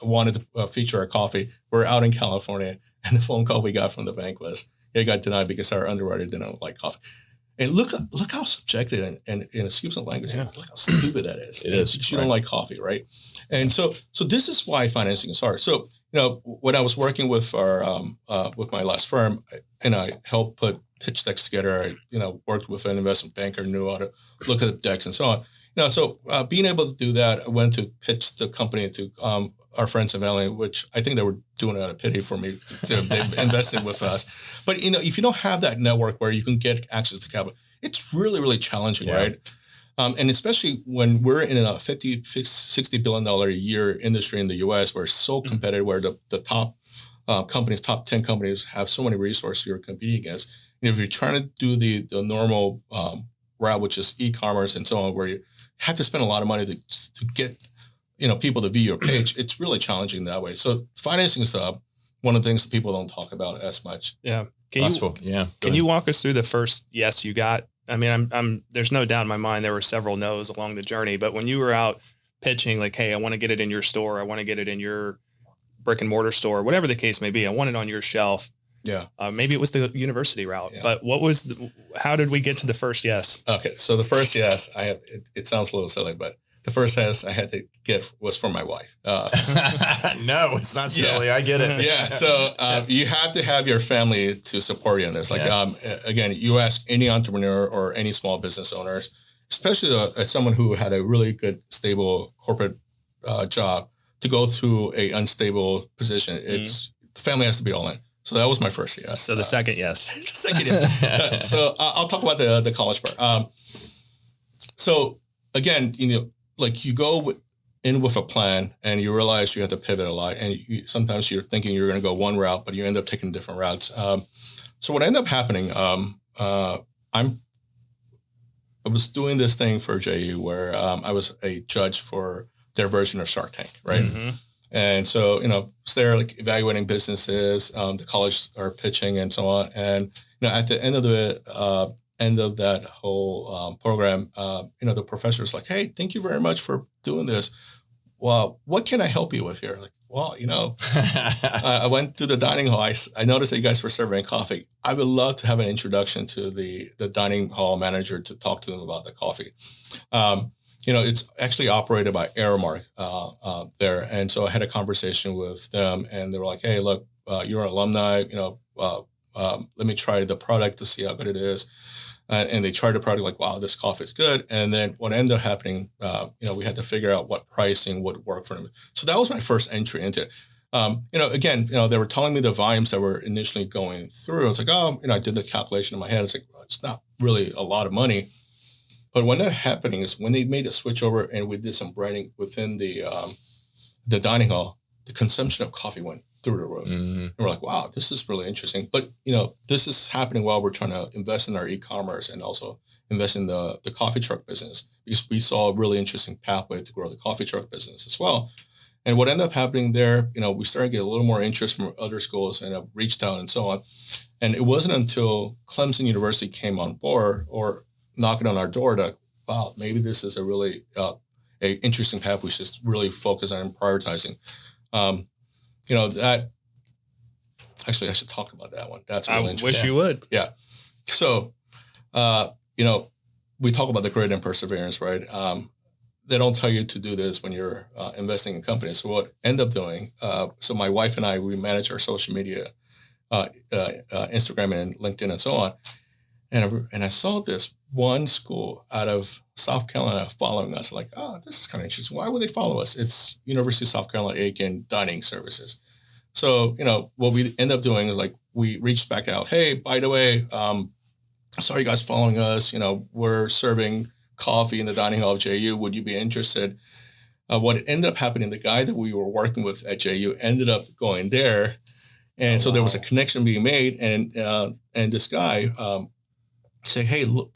wanted to feature our coffee. We're out in California, and the phone call we got from the bank was, it got denied because our underwriter didn't like coffee. And look how subjective and excuse the language. Yeah. Look how stupid that is. It is. Because you don't like coffee, right? And so this is why financing is hard. So when I was working with with my last firm, and I helped put pitch decks together, I worked with an investment banker, knew how to look at the decks and so on. So being able to do that, I went to pitch the company to our friends and family, which I think they were doing it out of pity for me. They invested with us. But, if you don't have that network where you can get access to capital, it's really, really challenging, right? And especially when we're in a $60 billion a year industry in the U.S., we're so competitive, where the top companies, top 10 companies have so many resources you're competing against. If you're trying to do the normal route, which is e-commerce and so on, where you have to spend a lot of money to get people to view your page, it's really challenging that way. So financing is one of the things that people don't talk about as much. Yeah. Can you walk us through the first yes you got? I mean, I'm there's no doubt in my mind there were several no's along the journey, but when you were out pitching, like, hey, I want to get it in your store, I want to get it in your brick and mortar store, whatever the case may be, I want it on your shelf. Yeah. Maybe it was the university route, but how did we get to the first yes? Okay. So the first yes it sounds a little silly, but the first yes I had to get was from my wife. No, it's not silly. I get it. Yeah. So you have to have your family to support you in this. Like, again, you ask any entrepreneur or any small business owners, especially as someone who had a really good, stable corporate job, to go through a unstable position. It's the family has to be all in. So that was my first yes. So the second yes. The second yes. So I'll talk about the college part. So again, like you go in with a plan and you realize you have to pivot a lot. And sometimes you're thinking you're going to go one route, but you end up taking different routes. So what ended up happening, I was doing this thing for JU where I was a judge for their version of Shark Tank, right? Mm-hmm. And so, it's there like evaluating businesses, the college are pitching and so on. And, at the end of that whole program, the professor's like, hey, thank you very much for doing this. Well, what can I help you with here? Like, well, I went to the dining hall. I noticed that you guys were serving coffee. I would love to have an introduction to the dining hall manager to talk to them about the coffee. It's actually operated by Aramark there. And so I had a conversation with them and they were like, hey, look, you're an alumni, let me try the product to see how good it is. And they tried the product like, wow, this coffee is good. And then what ended up happening, we had to figure out what pricing would work for them. So that was my first entry into it. Again, they were telling me the volumes that were initially going through. I was like, I did the calculation in my head. It's like, well, it's not really a lot of money. But when that happening is when they made the switch over and we did some branding within the dining hall, the consumption of coffee went through the roof. Mm-hmm. And we're like, wow, this is really interesting. But, this is happening while we're trying to invest in our e-commerce and also invest in the coffee truck business, because we saw a really interesting pathway to grow the coffee truck business as well. And what ended up happening there, we started to get a little more interest from other schools and reached out and so on. And it wasn't until Clemson University came on board or knocking on our door that, wow, maybe this is a really a interesting path we should really focus on and prioritizing. That actually I should talk about that one. That's really interesting. I wish you would. Yeah. So, we talk about the grit and perseverance, right? They don't tell you to do this when you're investing in companies. So what I end up doing, so my wife and I, we manage our social media, Instagram and LinkedIn and so on. And I saw this one school out of South Carolina following us. Like, oh, this is kind of interesting. Why would they follow us? It's University of South Carolina Aiken Dining Services. So, what we end up doing is like, we reached back out. Hey, by the way, sorry you guys following us. We're serving coffee in the dining hall of JU. Would you be interested? What ended up happening, the guy that we were working with at JU ended up going there. And so there was a connection being made. And this guy say, hey, look,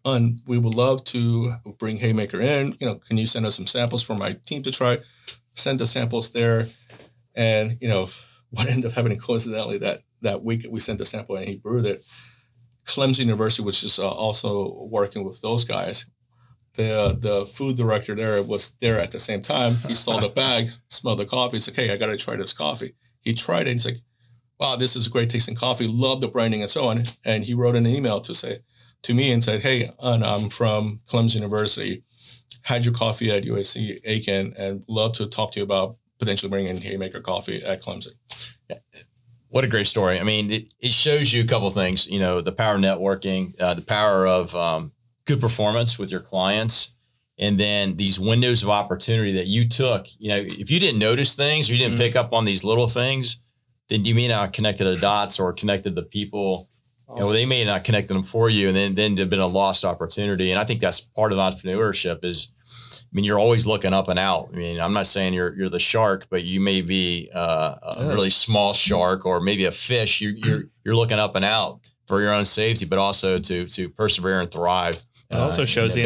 we would love to bring Haymaker in. Can you send us some samples for my team to try? Send the samples there. And, what ended up happening coincidentally that week we sent the sample and he brewed it. Clemson University, which is also working with those guys, the food director there was there at the same time. He saw the bag, smelled the coffee. He's like, hey, I got to try this coffee. He tried it. He's like, wow, this is a great tasting coffee. Love the branding and so on. And he wrote an email to me and said, hey, I'm from Clemson University. Had your coffee at USC Aiken and love to talk to you about potentially bringing in Haymaker Coffee at Clemson. Yeah. What a great story. I mean, it shows you a couple of things, the power of networking, the power of good performance with your clients, and then these windows of opportunity that you took. If you didn't notice things or you didn't pick up on these little things, then you may not have connected the dots or connected the people. Awesome. They may not connected them for you, and then there'd been a lost opportunity. And I think that's part of entrepreneurship is, you're always looking up and out. I'm not saying you're the shark, but you may be a really small shark or maybe a fish. You're looking up and out for your own safety, but also to persevere and thrive. It also shows the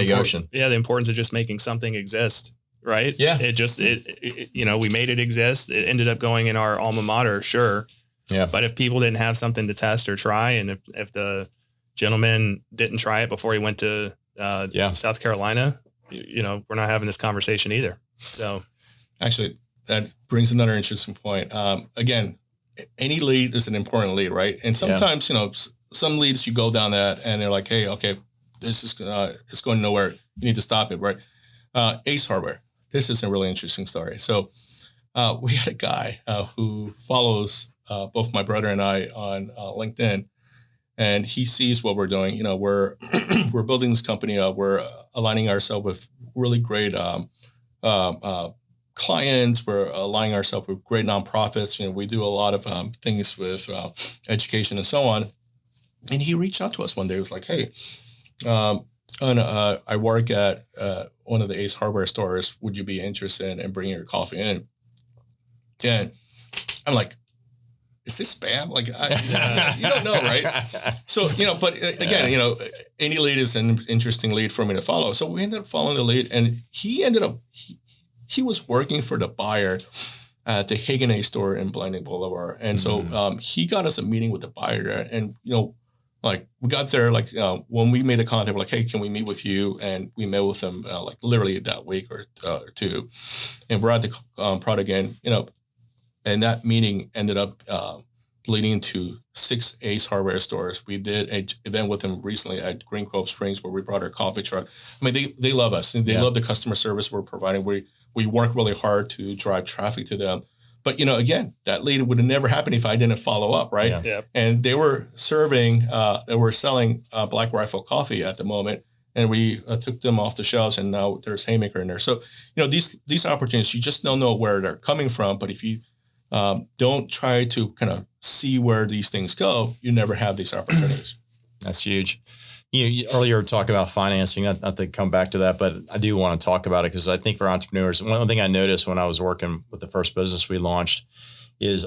importance of just making something exist, right? Yeah. We made it exist. It ended up going in our alma mater, sure. Yeah. But if people didn't have something to test or try, and if the gentleman didn't try it before he went to South Carolina, we're not having this conversation either. So actually that brings another interesting point. Again, any lead is an important lead, right? And sometimes, some leads you go down that and they're like, hey, okay, this is, it's going nowhere. You need to stop it, right? Ace Hardware. This is a really interesting story. So we had a guy who follows both my brother and I on LinkedIn. And he sees what we're doing. We're we're building this company up. We're aligning ourselves with really great clients. We're aligning ourselves with great nonprofits. We do a lot of things with education and so on. And he reached out to us one day. He was like, "Hey, I work at one of the Ace Hardware stores. Would you be interested in bringing your coffee in?" And I'm like, is this spam? Like, you don't know, right? So, but again, any lead is an interesting lead for me to follow. So we ended up following the lead, and he ended up, he was working for the buyer at the Hagen store in Blanding Boulevard. And so he got us a meeting with the buyer there. And, like we got there, like when we made the contact, we're like, hey, can we meet with you? And we met with them like literally that week or two. And we're at the product again, and that meeting ended up leading to 6 Ace Hardware stores. We did an event with them recently at Green Cove Springs where we brought our coffee truck. They love us. And they love the customer service we're providing. We work really hard to drive traffic to them. But, again, that lead would have never happened if I didn't follow up, right? Yeah. Yep. And they were selling Black Rifle coffee at the moment. And we took them off the shelves, and now there's Haymaker in there. So, these opportunities, you just don't know where they're coming from. But if you don't try to kind of see where these things go, you never have these opportunities. That's huge. you earlier were talking about financing, not to come back to that, but I do want to talk about it because I think for entrepreneurs, one thing I noticed when I was working with the first business we launched is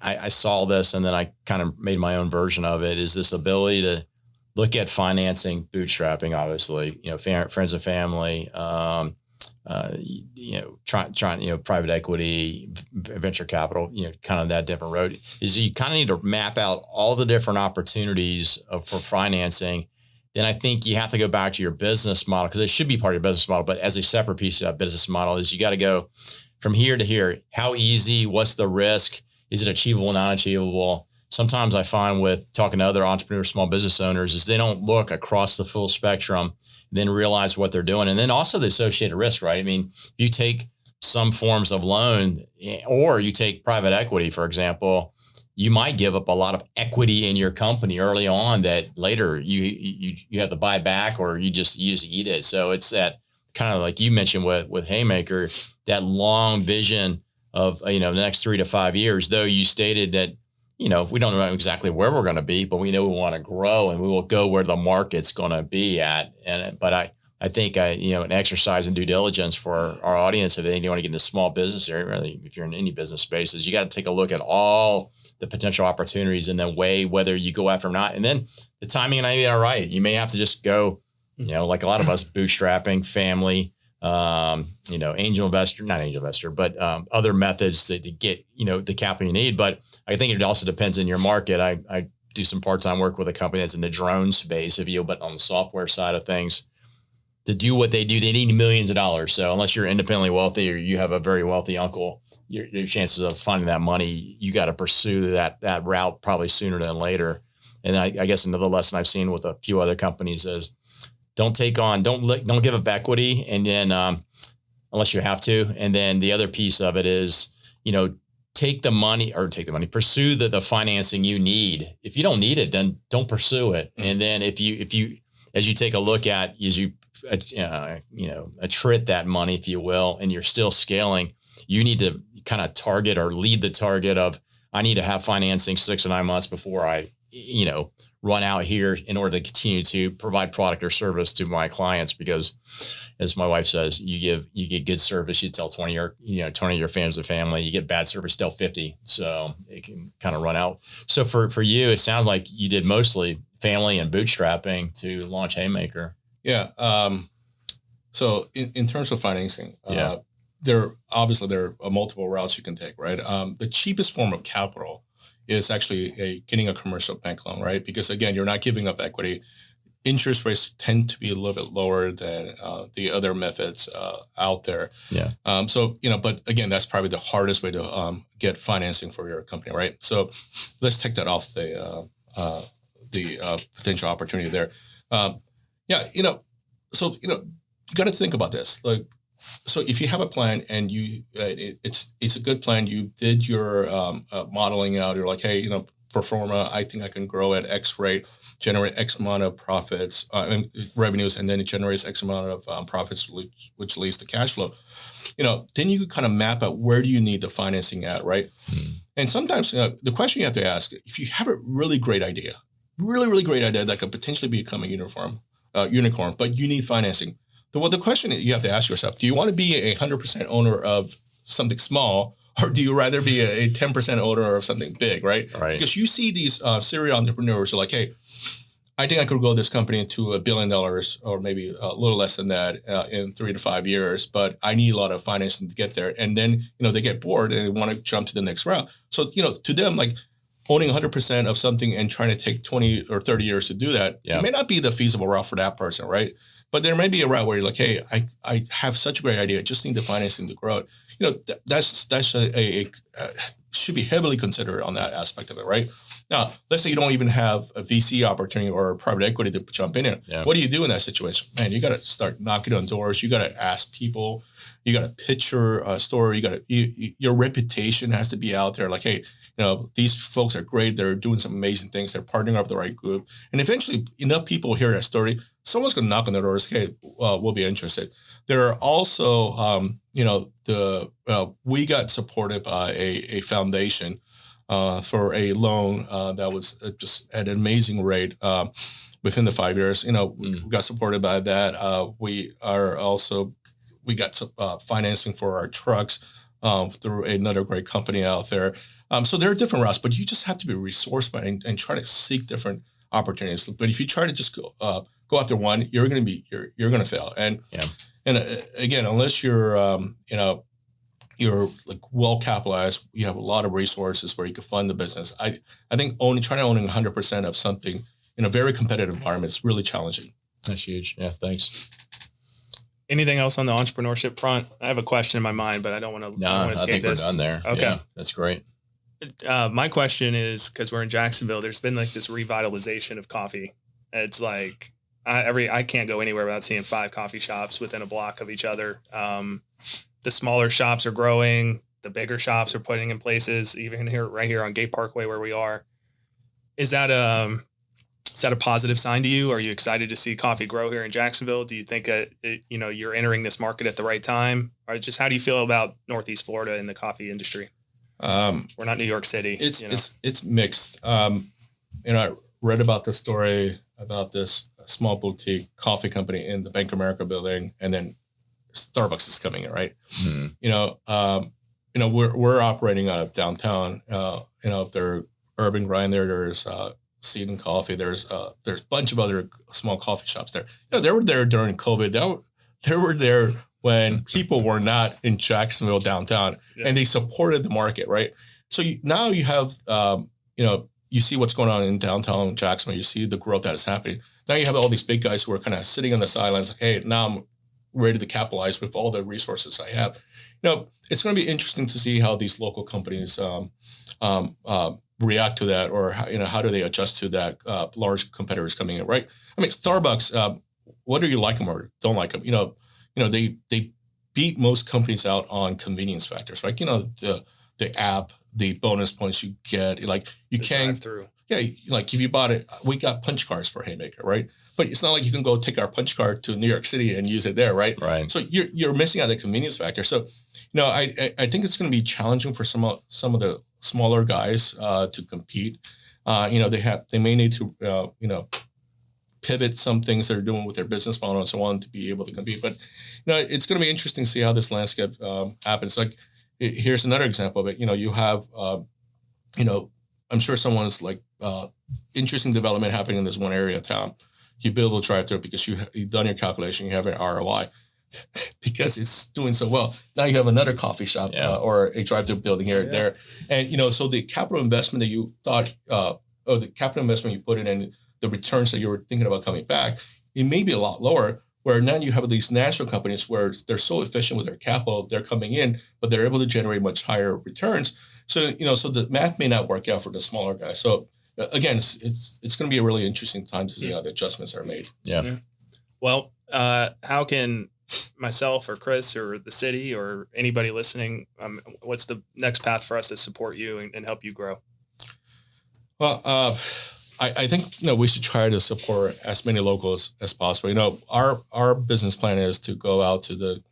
I saw this and then I kind of made my own version of it, is this ability to look at financing, bootstrapping, obviously, friends and family, trying, private equity, venture capital, kind of that different road, is you kind of need to map out all the different opportunities for financing. Then I think you have to go back to your business model, because it should be part of your business model, but as a separate piece of that business model is you got to go from here to here. How easy? What's the risk? Is it achievable, not achievable? Sometimes I find with talking to other entrepreneurs, small business owners, is they don't look across the full spectrum, then realize what they're doing. And then also the associated risk, right? I mean, you take some forms of loan or you take private equity, for example, you might give up a lot of equity in your company early on that later you have to buy back, or you just eat it. So it's that kind of like you mentioned with Haymaker, that long vision of, the next 3 to 5 years, though you stated that, we don't know exactly where we're going to be, but we know we want to grow and we will go where the market's going to be at. But I think an exercise in due diligence for our audience, if they want to get into small business area, really, if you're in any business spaces, you got to take a look at all the potential opportunities and then weigh whether you go after them or not. And then the timing and idea are right. You may have to just go, like a lot of us, bootstrapping, family, angel investor, not angel investor, but other methods to get, the capital you need. But I think it also depends on your market. I do some part-time work with a company that's in the drone space, but on the software side of things, to do what they do, they need millions of dollars. So unless you're independently wealthy or you have a very wealthy uncle, your chances of finding that money, you got to pursue that route probably sooner than later. And I guess another lesson I've seen with a few other companies is don't give up equity, and then unless you have to. And then the other piece of it is, pursue the financing you need. If you don't need it, then don't pursue it. And then if you as you take a look at, as you attrit that money, if you will, and you're still scaling, you need to kind of target or lead the target of, I need to have financing 6 to 9 months before I, run out here in order to continue to provide product or service to my clients. Because as my wife says, you get good service, you tell 20 of your fans and family, you get bad service, tell 50. So it can kind of run out. So for you, it sounds like you did mostly family and bootstrapping to launch Haymaker. Yeah. So in terms of financing, there are multiple routes you can take, right? The cheapest form of capital is actually getting a commercial bank loan, right? Because again, you're not giving up equity. Interest rates tend to be a little bit lower than the other methods out there. Yeah. But again, that's probably the hardest way to get financing for your company, right? So let's take that off the potential opportunity there. You got to think about this. Like, so if you have a plan and it's a good plan, you did your modeling out. You're like, hey, pro forma, I think I can grow at X rate, generate X amount of profits, revenues, and then it generates X amount of profits, which leads to cash flow. Then you could kind of map out where do you need the financing at, right? Mm-hmm. And sometimes the question you have to ask, if you have a really great idea, really great idea that could potentially become a unicorn, but you need financing. The question you have to ask yourself, do you want to be a 100% owner of something small, or do you rather be a 10% owner of something big, right? Because you see these serial entrepreneurs are like, hey, I think I could grow this company into $1 billion or maybe a little less than that in 3 to 5 years, but I need a lot of financing to get there. And then, they get bored and they want to jump to the next route. So, to them, like owning 100% of something and trying to take 20 or 30 years to do that, it may not be the feasible route for that person, right? But there may be a route where you're like, hey, I have such a great idea, just need the financing to grow it. That's should be heavily considered on that aspect of it, right? Now, let's say you don't even have a VC opportunity or private equity to jump in it. Yeah. What do you do in that situation? Man, you got to start knocking on doors. You got to ask people. You got to pitch your story. Your reputation has to be out there. Like, hey, these folks are great. They're doing some amazing things. They're partnering up with the right group. And eventually, enough people hear that story. Someone's going to knock on the door and say, hey, we'll be interested. There are also, we got supported by a foundation for a loan that was just at an amazing rate. within the 5 years. We got supported by that. We got some financing for our trucks through another great company out there. So there are different routes, but you just have to be resourceful and try to seek different opportunities. But if you try to just go after one, you're going to fail. And again, unless you're you're like well capitalized, you have a lot of resources where you can fund the business. I think trying to own 100% of something in a very competitive environment is really challenging. That's huge. Yeah, thanks. Anything else on the entrepreneurship front? I have a question in my mind, but I don't want to. No, I think we're done there. Okay, yeah, that's great. My question is, because we're in Jacksonville, there's been like this revitalization of coffee. It's like I can't go anywhere without seeing 5 coffee shops within a block of each other. The smaller shops are growing. The bigger shops are putting in places, even right here on Gate Parkway where we are. Is that a positive sign to you? Are you excited to see coffee grow here in Jacksonville? Do you think you're entering this market at the right time? Or just how do you feel about Northeast Florida in the coffee industry? We're not New York City. It's mixed. I read about the story about this small boutique coffee company in the Bank of America building, and then Starbucks is coming in, right? Mm-hmm. We're operating out of downtown. There's Urban Grind there. There's Seed and Coffee. There's a bunch of other small coffee shops there. They were there during COVID. They were there when people were not in Jacksonville downtown, and they supported the market, right? So now you have, you see what's going on in downtown Jacksonville. You see the growth that is happening. Now you have all these big guys who are kind of sitting on the sidelines, like, hey, now I'm ready to capitalize with all the resources I have. It's going to be interesting to see how these local companies react to that, or how do they adjust to that large competitors coming in, right? I mean, Starbucks, whether you like them or don't like them, they beat most companies out on convenience factors, right? The app, the bonus points you get, like you can through. Yeah, like if you bought it, we got punch cards for Haymaker, right? But it's not like you can go take our punch card to New York City and use it there, right? Right. So you're missing out the convenience factor. So, I think it's going to be challenging for some of the smaller guys to compete. They may need to pivot some things they're doing with their business model and so on to be able to compete. But it's going to be interesting to see how this landscape happens. Like here's another example of it. You have I'm sure someone's like interesting development happening in this one area of town. You build a drive-through because you've done your calculation, you have an ROI because it's doing so well. Now you have another coffee shop or a drive-through building here there. And, so the capital investment that you thought, or the capital investment you put in and the returns that you were thinking about coming back, it may be a lot lower, where now you have these national companies where they're so efficient with their capital, they're coming in, but they're able to generate much higher returns. So, so the math may not work out for the smaller guys. So again, it's going to be a really interesting time to see how the adjustments are made. Yeah. Well, how can myself or Chris or the city or anybody listening, what's the next path for us to support you and help you grow? Well, I think, we should try to support as many locals as possible. Our business plan is to go out to the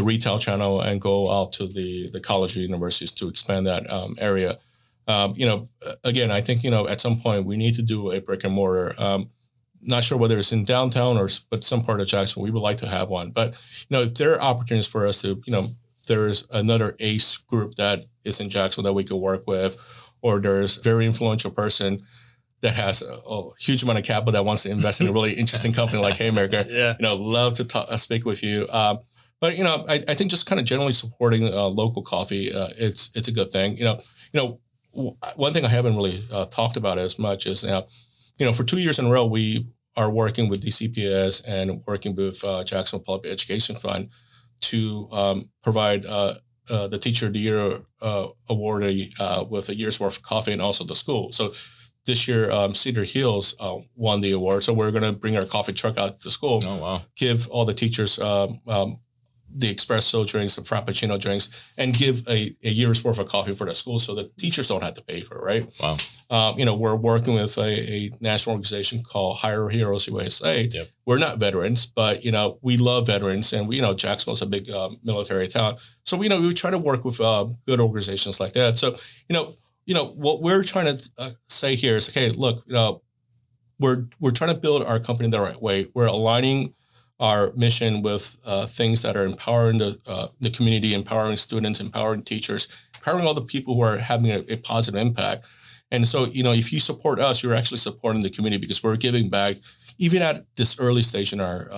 retail channel and go out to the college or universities to expand that area. Again, I think, at some point we need to do a brick and mortar. Not sure whether it's in downtown but some part of Jacksonville, we would like to have one. But, if there are opportunities for us to, there's another ACE group that is in Jacksonville that we could work with, or there's a very influential person that has a huge amount of capital that wants to invest in a really interesting company like Haymaker. Love to speak with you. But, I think just kind of generally supporting local coffee, it's a good thing. One thing I haven't really talked about as much is, for 2 years in a row, we are working with DCPS and working with Jacksonville Public Education Fund to provide the Teacher of the Year awardee with a year's worth of coffee and also the school. So this year, Cedar Hills won the award. So we're going to bring our coffee truck out to school. Oh, wow. Give all the teachers the espresso drinks, the frappuccino drinks, and give a year's worth of coffee for the school so that teachers don't have to pay for it, right? Wow. We're working with a national organization called Hire Heroes USA. Yep. We're not veterans, but, we love veterans, and Jacksonville's a big military town. So, we try to work with good organizations like that. So, what we're trying to say here is, okay, look, we're trying to build our company the right way. We're aligning our mission with things that are empowering the community, empowering students, empowering teachers, empowering all the people who are having a positive impact. And so, if you support us, you're actually supporting the community because we're giving back, even at this early stage in our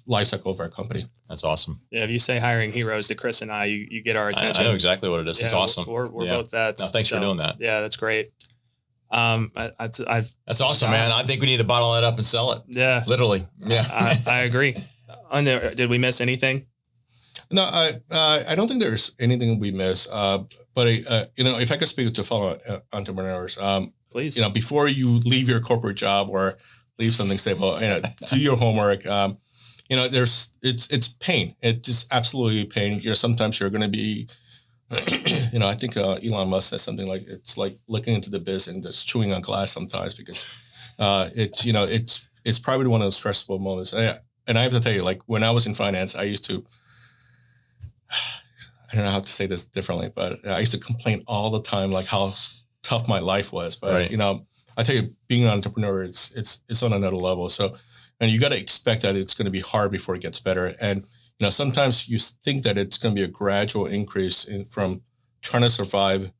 life cycle of our company. That's awesome. Yeah, if you say hiring heroes to Chris and I, you get our attention. I know exactly what it is. It's awesome. We're both vets. No, thanks for doing that. Yeah, that's great. That's awesome, man. I think we need to bottle that up and sell it. Yeah, literally. Yeah, I agree. Did we miss anything? No, I don't think there's anything we miss. But if I could speak to fellow entrepreneurs, please. Before you leave your corporate job or leave something stable, do your homework. It's pain. It's just absolutely pain. Sometimes you're going to be. I think Elon Musk says something like it's like looking into the abyss and just chewing on glass sometimes because it's probably one of those stressful moments. And I have to tell you, like when I was in finance, I used to, I don't know how to say this differently, but I used to complain all the time, like how tough my life was. But, right. I tell you, being an entrepreneur, it's on another level. So, and you got to expect that it's going to be hard before it gets better. And, sometimes you think that it's going to be a gradual increase from trying to survive,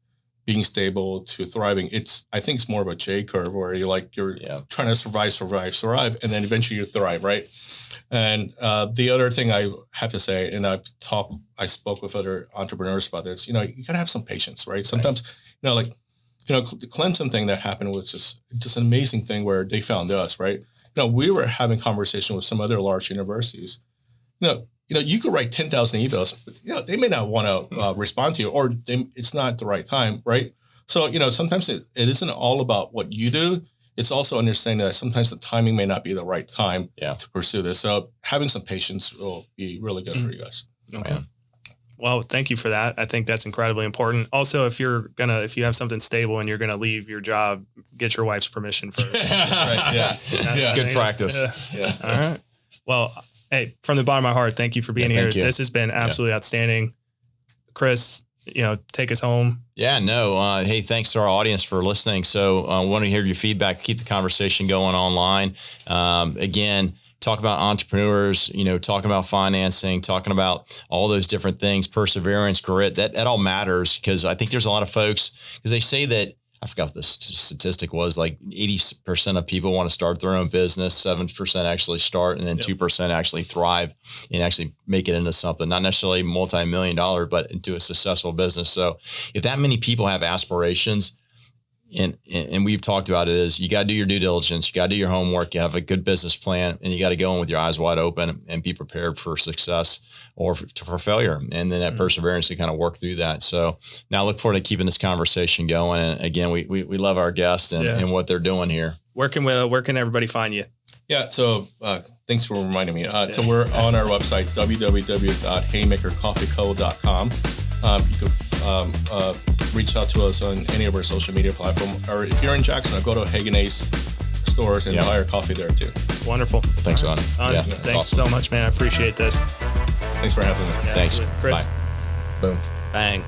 being stable to thriving. I think it's more of a J curve where you're trying to survive, and then eventually you thrive, right? And the other thing I have to say, and I spoke with other entrepreneurs about this, you got to have some patience, right? Sometimes, the Clemson thing that happened was just an amazing thing where they found us, right? We were having conversation with some other large universities, you could write 10,000 emails, but they may not want to respond to you, or it's not the right time, right? So, sometimes it isn't all about what you do. It's also understanding that sometimes the timing may not be the right time to pursue this. So having some patience will be really good for you guys. Okay. Well, thank you for that. I think that's incredibly important. Also, if you have something stable and you're going to leave your job, get your wife's permission first. That's right. Yeah. Good practice. Yeah. All right. Well, hey, from the bottom of my heart, thank you for being here. This has been absolutely outstanding. Chris, take us home. Yeah, no. Hey, thanks to our audience for listening. So I want to hear your feedback, keep the conversation going online. Again, talk about entrepreneurs, talking about financing, talking about all those different things, perseverance, grit, that all matters because I think there's a lot of folks, because they say that, I forgot what the statistic was, like 80% of people want to start their own business, 7% actually start, and then 2% actually thrive and actually make it into something, not necessarily multi-million-dollar, but into a successful business. So if that many people have aspirations, and we've talked about it, is you got to do your due diligence, you got to do your homework, you have a good business plan, and you got to go in with your eyes wide open and be prepared for success or for failure. And then that perseverance to kind of work through that. So now I look forward to keeping this conversation going. And again, we love our guests and what they're doing here. Where can everybody find you? Yeah. So thanks for reminding me. So we're on our website, www.haymakercoffeeco.com. You can reach out to us on any of our social media platforms, or if you're in Jackson, go to Hagen Ace stores and buy our coffee there too. Wonderful. Thanks, Eun. Thanks awesome. So much, man. I appreciate this. Thanks for having me. Yeah, thanks. Chris. Bye. Boom. Bang.